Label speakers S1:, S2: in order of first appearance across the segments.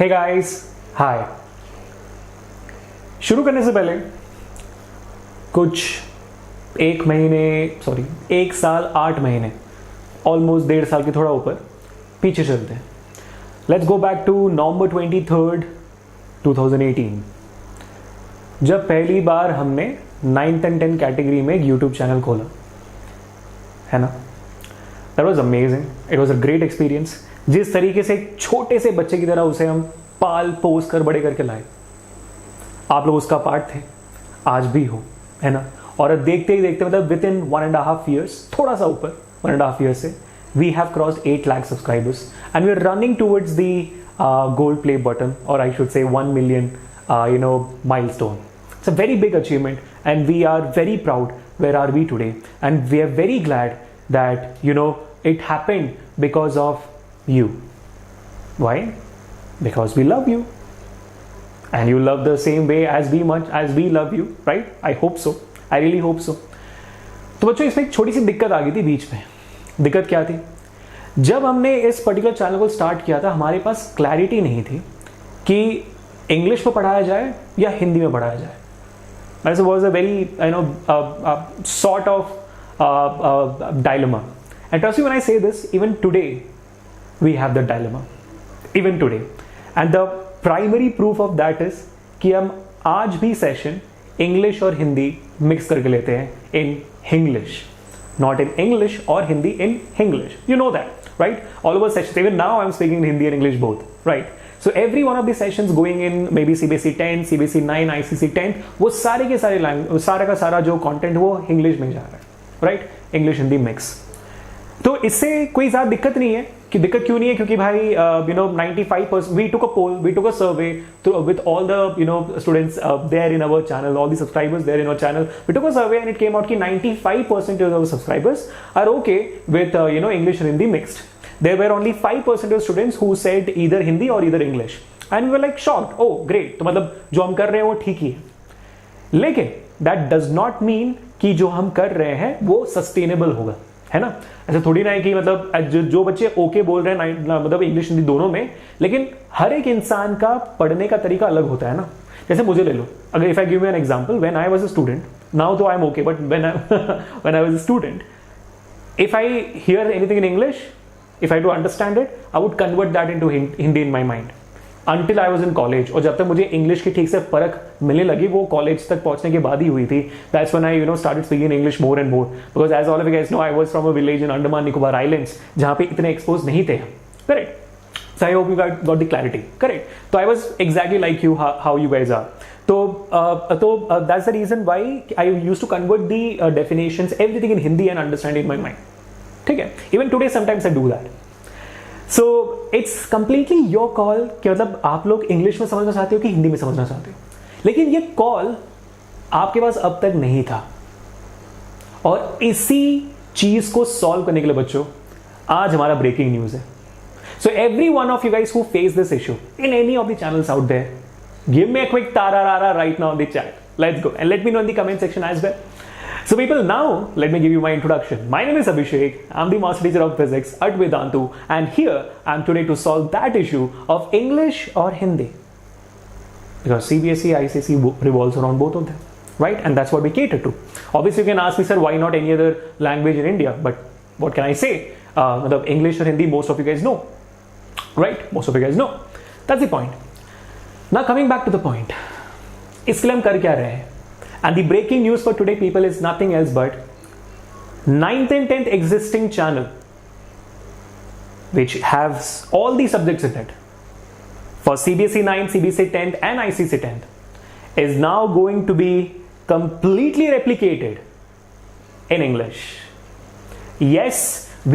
S1: Hey guys, हाय। शुरू करने से पहले कुछ एक साल 8 महीने, ऑलमोस्ट 1.5 साल के थोड़ा ऊपर पीछे चलते हैं। लेट्स गो बैक टू नवंबर 23, 2018, जब पहली बार हमने 9th and 10th कैटेगरी में एक यूट्यूब चैनल खोला, है ना। That was amazing, it was a great experience. जिस तरीके से एक छोटे से बच्चे की तरह उसे हम पाल पोस कर बड़े करके लाए, आप लोग उसका पार्ट थे, आज भी हो, है ना। और देखते ही देखते मतलब विद इन 1.5 years, थोड़ा सा ऊपर 1.5 years से we have crossed 8 lakh subscribers and we are running towards the gold play button, और I should say 1 million milestone. It's a very big achievement and we are very proud where are we today, and we are very glad that it happened because of you. Why? Because we love you and you love the same way as we love you, right? I hope so, I really hope so. तो बच्चों, इसमें एक छोटी सी दिक्कत आ गई थी बीच में। दिक्कत क्या थी? जब हमने इस पर्टिकुलर चैनल को स्टार्ट किया था, हमारे पास क्लैरिटी नहीं थी कि इंग्लिश में पढ़ाया जाए या हिंदी में पढ़ाया जाए। That was a very sort of dilemma. And trust me when I say this, even today we have the dilemma, even today. And the primary proof of that is कि हम आज भी सेशन इंग्लिश और Hindi mix करके लेते हैं in Hinglish, not in English or Hindi, in Hinglish. You know that, right? All of our sessions, even now I'm speaking in Hindi and English both, right? So every one of the sessions going in maybe CBSE 10, CBSE 9, ICC 10, वो सारे के सारे language, सारा का सारा जो content वो English में जा रहा है, राइट? English Hindi mix. तो इससे कोई ज़्यादा दिक्कत नहीं है। कि दिक्कत क्यों नहीं है? क्योंकि भाई 95% we took a poll, we took a survey with all the students there in our channel, all the subscribers there in our channel. We took a survey and it came out कि 95% of our subscribers are okay with English and Hindi mixed. There were only 5% of students who said either Hindi or either English. And we were like shocked. Oh, great. तो मतलब जो हम कर रहे हैं वो ठीक ही है। लेकिन that does not mean कि जो हम कर रहे हैं वो sustainable होगा, है ना। ऐसा थोड़ी ना है कि मतलब जो बच्चे ओके बोल रहे हैं मतलब इंग्लिश हिंदी दोनों में, लेकिन हर एक इंसान का पढ़ने का तरीका अलग होता है ना। जैसे मुझे ले लो, अगर if I give you an example, when I was a student, now तो I am okay, but when I was a student, if I hear anything in English, if I do understand it, I would convert that into Hindi in my mind until I was in college. और जब तक मुझे English की ठीक से फर्क मिलने लगी, वो कॉलेज तक पहुंचने के बाद ही हुई थी। That's when I started speaking English more and more, because as all of you guys know, I was from a village in Andaman Nicobar Islands जहाँ पे इतने एक्सपोज नहीं थे, correct? So I hope you got the clarity, correct? So I was exactly like you, how you guys are. So that's the reason why I used to convert the definitions, everything in Hindi and understand in my mind. ठीक है, even today sometimes I do that. So it's completely your call कि मतलब आप लोग English में समझना चाहते हो कि हिंदी में समझना चाहते हो। लेकिन ये कॉल आपके पास अब तक नहीं था, और इसी चीज को सॉल्व करने के लिए बच्चों आज हमारा ब्रेकिंग न्यूज है। So every one of you guys who face this issue in any of the channels out there, give me a quick tararara right now in the chat. Let's go and let me know in the comment section as well. So people, now let me give you my introduction. My name is Abhishek. I'm the master teacher of physics at Vedantu, and here I'm today to solve that issue of English or Hindi, because CBSE, ICSE revolves around both of them, right? And that's what we cater to. Obviously you can ask me, sir, why not any other language in India? But what can I say? English or Hindi, most of you guys know, right? Most of you guys know. That's the point. Now coming back to the point, इसके लिए हम कर क्या रहे हैं? And the breaking news for today, people, is nothing else but 9th and 10th existing channel, which has all the subjects in it for CBSE 9, CBSE 10th and ICC 10th, is now going to be completely replicated in English. Yes,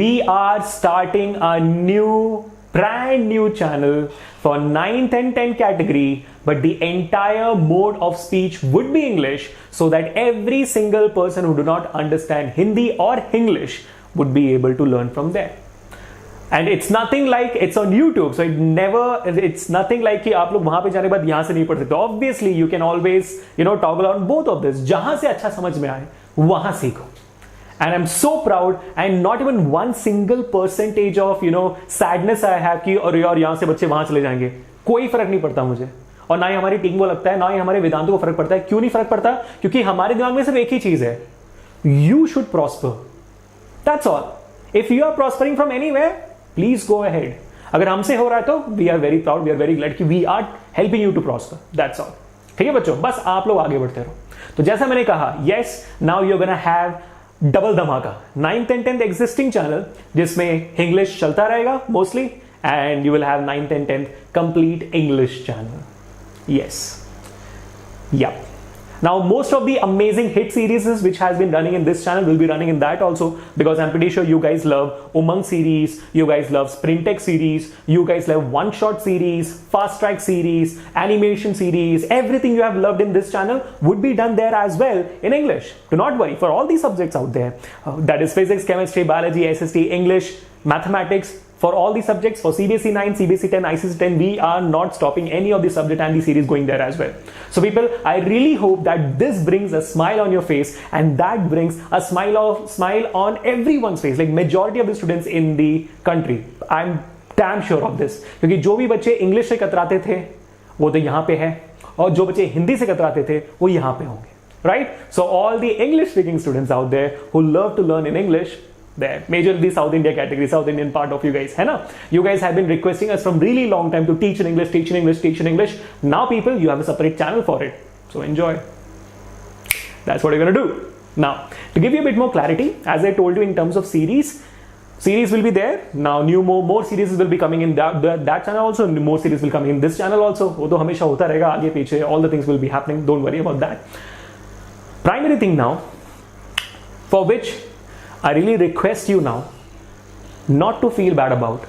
S1: we are starting a brand new channel for 9th and 10th category, but the entire mode of speech would be English, so that every single person who do not understand Hindi or English would be able to learn from there. And it's nothing like it's on YouTube, so it's nothing like कि आप लोग वहां पे जाने के बाद यहां से नहीं पढ़ सकते। Obviously you can always toggle on both of this, जहां से अच्छा समझ में आए वहां सीखो। And I'm so proud, and not even 1 single percentage of sadness I have कि और यार यहाँ से बच्चे वहां चले जाएंगे। कोई फर्क नहीं पड़ता मुझे, और ना ही हमारी टीम को लगता है, ना ही हमारे वेदांतों को फर्क पड़ता है। क्यों नहीं फर्क पड़ता? क्योंकि हमारे दिमाग में सिर्फ एक ही चीज है, you should prosper, that's all. If you are prospering from anywhere, please go ahead. अगर हमसे हो रहा है तो we are very proud, we are very glad कि we are helping you to prosper, that's all. ठीक है बच्चों, बस आप लोग आगे बढ़ते रहो। तो जैसा मैंने कहा, yes, now you are gonna have double धमाका, 9th and 10th existing channel जिसमें इंग्लिश चलता रहेगा mostly, and you will have 9th and 10th complete English channel. Yes, yeah now most of the amazing hit series which has been running in this channel will be running in that also, because I'm pretty sure you guys love Umang series, you guys love Sprintech series, you guys love one shot series, fast track series, animation series. Everything you have loved in this channel would be done there as well in English. Do not worry, for all these subjects out there, that is physics, chemistry, biology, SST, English, mathematics, for all the subjects, for CBSE 9, CBSE 10, ICSE 10, we are not stopping any of the subject and the series going there as well. So people, I really hope that this brings a smile on your face, and that brings a smile on everyone's face, like majority of the students in the country. I'm damn sure of this, क्योंकि जो भी बच्चे English से कतराते थे वो तो यहाँ पे है, और जो बच्चे हिंदी से कतराते थे वो यहाँ पे होंगे, right? So all the English speaking students out there who love to learn in English, there, majorly South India category, South Indian part of you guys, है ना? You guys have been requesting us from really long time to teach in English, teach in English, teach in English. Now people, you have a separate channel for it, so enjoy. That's what you're gonna do. Now, to give you a bit more clarity, as I told you in terms of series will be there. Now, more series will be coming in that channel also. More series will come in this channel also. वो तो हमेशा होता रहेगा आगे पीछे. All the things will be happening. Don't worry about that. Primary thing now, for which I really request you now not to feel bad about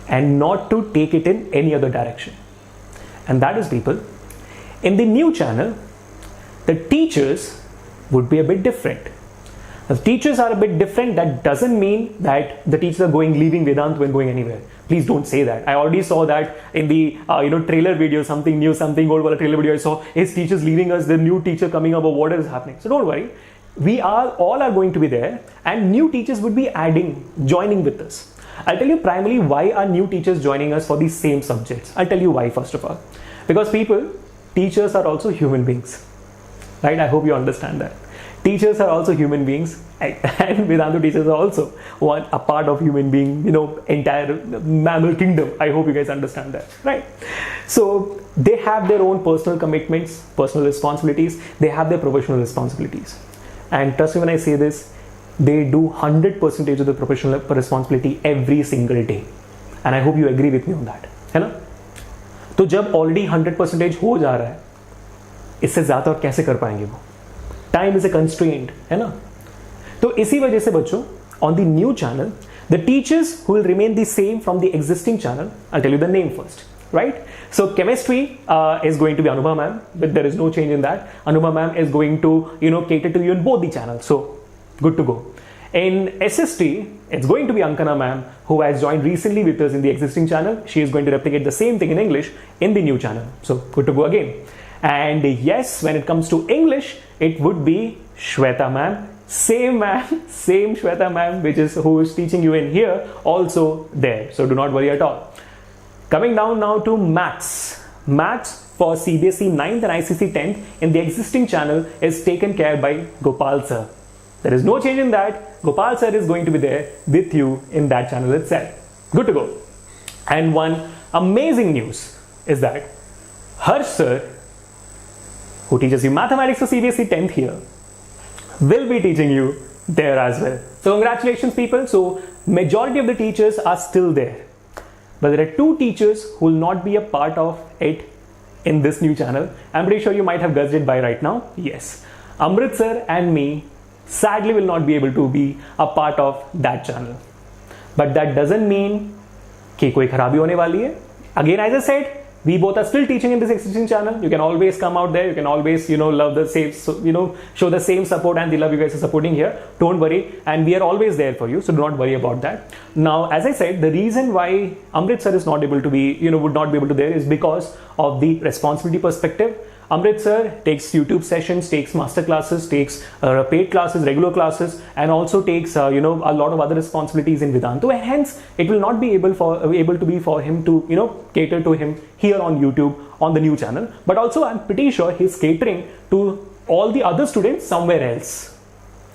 S1: and not to take it in any other direction. And that is, people, in the new channel, the teachers would be a bit different. The teachers are a bit different. That doesn't mean that the teachers are leaving Vedanta and going anywhere. Please don't say that. I already saw that in the trailer video, something new, something old, trailer video I saw. Is teachers leaving us? The new teacher coming up, or what is happening? So don't worry. We all are going to be there, and new teachers would be joining with us. I'll tell you primarily why are new teachers joining us for the same subjects. I'll tell you why first of all. Because people, teachers are also human beings, right? I hope you understand that. Teachers are also human beings, and Vedanta teachers are also a part of human being, entire mammal kingdom. I hope you guys understand that, right? So they have their own personal commitments, personal responsibilities. They have their professional responsibilities. And trust me when I say this, they do 100% of the professional responsibility every single day. And I hope you agree with me on that, है ना? तो जब already 100% हो जा रहा है, इससे ज़्यादा और कैसे कर पाएंगे वो? Time is a constraint, है ना? तो इसी वजह से बच्चों, on the new channel, the teachers who will remain the same from the existing channel, I'll tell you the name first. Right? So chemistry is going to be Anubha ma'am, but there is no change in that. Anubha ma'am is going to, cater to you in both the channels. So good to go. In SST, it's going to be Ankana ma'am, who has joined recently with us in the existing channel. She is going to replicate the same thing in English in the new channel. So good to go again. And yes, when it comes to English, it would be Shweta ma'am. Same Shweta ma'am, who is teaching you in here, also there. So do not worry at all. Coming down now to maths. Maths for CBSE 9th and ICSE 10th in the existing channel is taken care by Gopal sir. There is no change in that. Gopal sir is going to be there with you in that channel itself. Good to go. And one amazing news is that Harsh sir, who teaches you mathematics for CBSE 10th here, will be teaching you there as well. So congratulations people. So majority of the teachers are still there. But there are two teachers who will not be a part of it in this new channel. I'm pretty sure you might have guessed it by right now. Yes, Amrit sir and me sadly will not be able to be a part of that channel. But that doesn't mean कि कोई खराबी होने वाली है. Again, as I said, we both are still teaching in this existing channel. You can always come out there. You can always, love the same, show the same support and the love you guys are supporting here. Don't worry. And we are always there for you. So do not worry about that. Now, as I said, the reason why Amrit sir is not able to be, would not be able to there is because of the responsibility perspective. Amrit sir takes YouTube sessions, takes master classes, takes paid classes, regular classes, and also takes a lot of other responsibilities in Vedantu, and hence it will not be able to be for him to cater to him here on YouTube on the new channel. But also I'm pretty sure he's catering to all the other students somewhere else.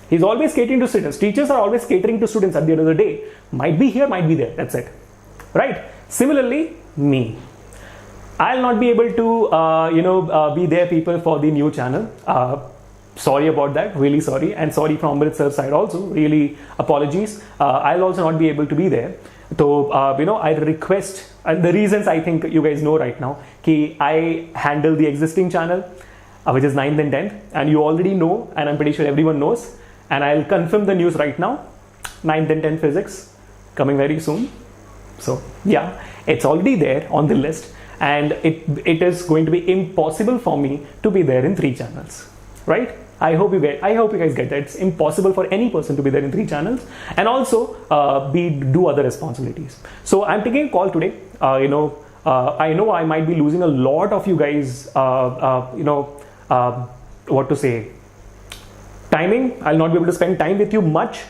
S1: He's always catering to students. Teachers are always catering to students at the end of the day. Might be here, might be there. That's it. Right? Similarly, me. I'll not be able to, be there, people, for the new channel. Sorry about that. Really sorry. And sorry from Amrit sir's side also. Really apologies. I'll also not be able to be there. So, I request, and the reasons I think you guys know right now, कि I handle the existing channel, which is 9th and 10th, and you already know, and I'm pretty sure everyone knows, and I'll confirm the news right now. 9th and 10th physics coming very soon. So yeah, it's already there on the list, and it is going to be impossible for me to be there in 3 channels, right? I hope you guys get that. It's impossible for any person to be there in 3 channels, and also do other responsibilities. So I'm taking a call today. I know I might be losing a lot of you guys. What to say? Timing. I'll not be able to spend time with you much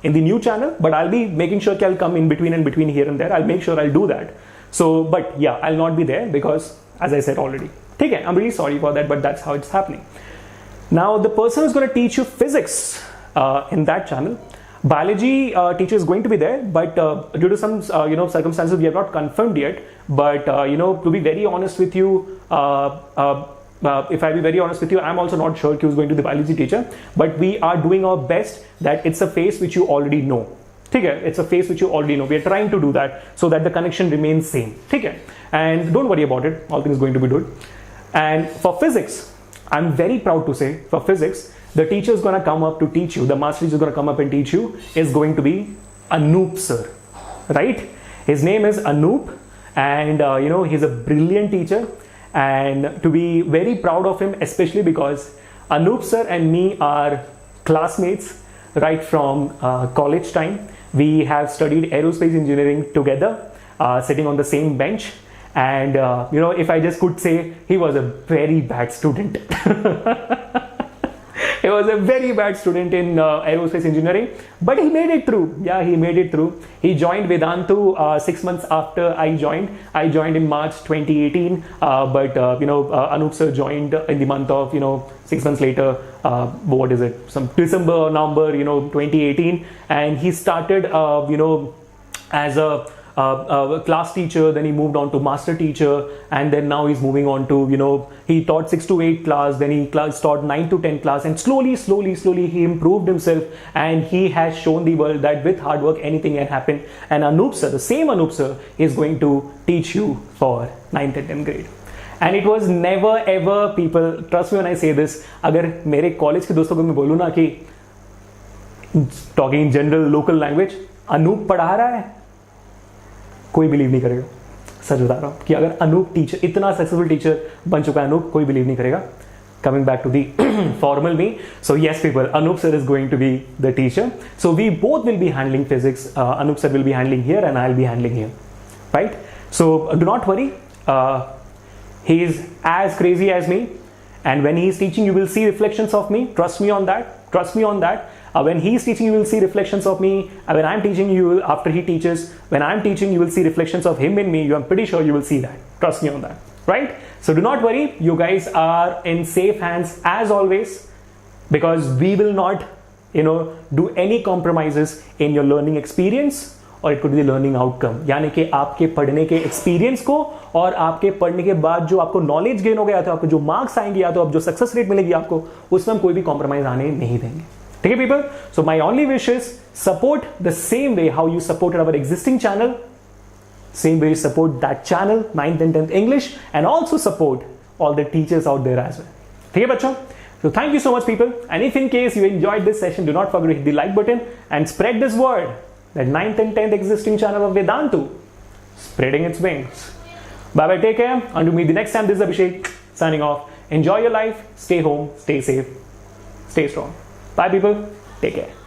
S1: in the new channel, but I'll be making sure I'll come in between here and there. I'll make sure I'll do that. So, but yeah, I'll not be there because, as I said already, okay, I'm really sorry for that, but that's how it's happening. Now, the person who's going to teach you physics in that channel, biology teacher is going to be there, but due to some circumstances we have not confirmed yet. But to be very honest with you, if I be very honest with you, I'm also not sure who's going to be the biology teacher, but we are doing our best that it's a face which you already know. Okay? It's a face which you already know. We are trying to do that so that the connection remains same. Okay? And don't worry about it. All things going to be good. And for physics, I'm very proud to say, for physics, the teacher is going to come up to teach you, the master teacher is going to come up and teach you, is going to be Anoop sir. Right? His name is Anoop, and he's a brilliant teacher. And to be very proud of him, especially because Anoop sir and me are classmates right from college time. We have studied aerospace engineering together, sitting on the same bench. And if I just could say, he was a very bad student. He was a very bad student in aerospace engineering, but he made it through. Yeah, he made it through. He joined Vedantu 6 months after I joined. I joined in March 2018, but Anoop sir joined in the month of 6 months later. What is it? Some December or November 2018, and he started as a class teacher, then he moved on to master teacher, and then now he's moving on to he taught 6 to 8 class, then he taught 9 to 10 class, and slowly he improved himself, and he has shown the world that with hard work anything can happen. And Anoop sir, the same Anoop sir, is going to teach you for 9th and 10th grade. And it was never ever, people, trust me when I say this, अगर मेरे college के दोस्तों को मैं बोलूँ ना कि talking in general local language, Anoop पढ़ा रहा है, कोई बिलीव नहीं करेगा. सच बता रहा हूँ कि अगर अनूप टीचर, इतना सक्सेसफुल टीचर बन चुका है अनूप, कोई बिलीव नहीं करेगा. Coming back to the formal me. So yes, people, Anoop sir is going to be the teacher. So we both will be handling physics. Anoop sir will be handling here and I'll be handling here. Right? So do not worry. He is as crazy as me. And when he is teaching, you will see reflections of me. Trust me on that. Trust me on that. When he is teaching, you will see reflections of me. When I'm teaching, after he teaches, when I'm teaching, you will see reflections of him in me. I'm pretty sure you will see that. Trust me on that. Right? So do not worry. You guys are in safe hands as always, because we will not, do any compromises in your learning experience, or it could be the learning outcome. यानी कि आपके पढ़ने के experience को और आपके पढ़ने के बाद जो आपको नॉलेज गेन हो गया, तो आपको जो मार्क्स आएंगे या तो आप जो सक्सेस रेट मिलेगी आपको, उसमें हम कोई भी कॉम्प्रोमाइज आने नहीं देंगे. ठीक है people? So my only wish is support the same way how you supported our existing channel, same way you support that channel, 9th and 10th English, and also support all the teachers out there as well. Okay, bachcho? So thank you so much, people. And if in case you enjoyed this session, do not forget to hit the like button and spread this word that 9th and 10th existing channel of Vedantu spreading its wings. Bye bye, take care. Until meet the next time, this is Abhishek signing off. Enjoy your life, stay home, stay safe, stay strong. Bye, people. Take care.